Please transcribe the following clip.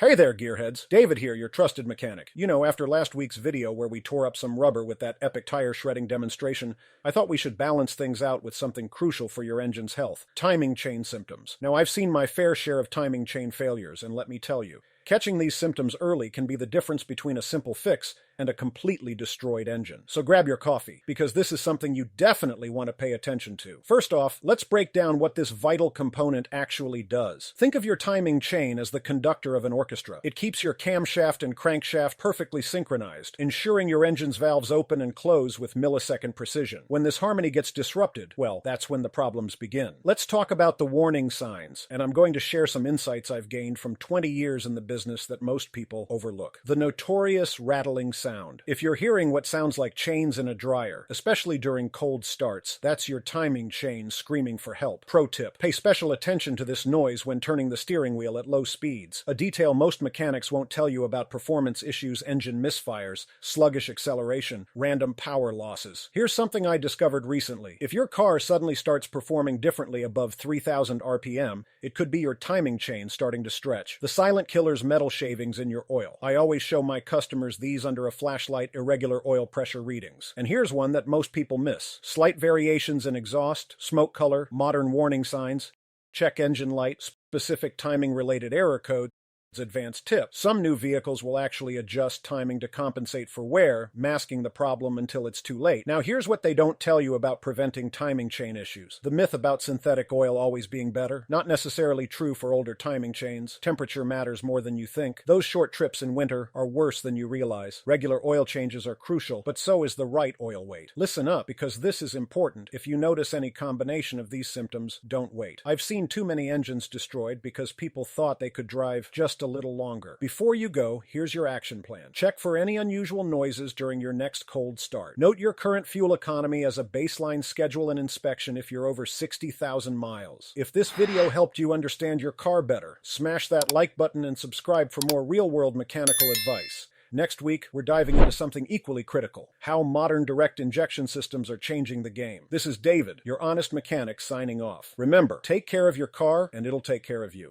Hey there, gearheads. David here, your trusted mechanic. You know, after last week's video where we tore up some rubber with that epic tire shredding demonstration, I thought we should balance things out with something crucial for your engine's health: timing chain symptoms. Now, I've seen my fair share of timing chain failures, and let me tell you, catching these symptoms early can be the difference between a simple fix and a completely destroyed engine. So grab your coffee, because this is something you definitely want to pay attention to. First off, let's break down what this vital component actually does. Think of your timing chain as the conductor of an orchestra. It keeps your camshaft and crankshaft perfectly synchronized, ensuring your engine's valves open and close with millisecond precision. When this harmony gets disrupted, well, that's when the problems begin. Let's talk about the warning signs, and I'm going to share some insights I've gained from 20 years in the business that most people overlook. The notorious rattling sound. If you're hearing what sounds like chains in a dryer, especially during cold starts, that's your timing chain screaming for help. Pro tip: pay special attention to this noise when turning the steering wheel at low speeds. A detail most mechanics won't tell you about performance issues: engine misfires, sluggish acceleration, random power losses. Here's something I discovered recently. If your car suddenly starts performing differently above 3,000 RPM, it could be your timing chain starting to stretch. The silent killer's metal shavings in your oil. I always show my customers these under a flashlight: irregular oil pressure readings. And here's one that most people miss: slight variations in exhaust, smoke color, modern warning signs. Check engine light, specific timing-related error codes. Advanced tip: some new vehicles will actually adjust timing to compensate for wear, masking the problem until it's too late. Now, here's what they don't tell you about preventing timing chain issues. The myth about synthetic oil always being better, not necessarily true for older timing chains. Temperature matters more than you think. Those short trips in winter are worse than you realize. Regular oil changes are crucial, but so is the right oil weight. Listen up, because this is important. If you notice any combination of these symptoms, don't wait. I've seen too many engines destroyed because people thought they could drive just a little longer. Before you go, here's your action plan. Check for any unusual noises during your next cold start. Note your current fuel economy as a baseline schedule and inspection if you're over 60,000 miles. If this video helped you understand your car better, smash that like button and subscribe for more real-world mechanical advice. Next week, we're diving into something equally critical: how modern direct injection systems are changing the game. This is David, your honest mechanic, signing off. Remember, take care of your car, and it'll take care of you.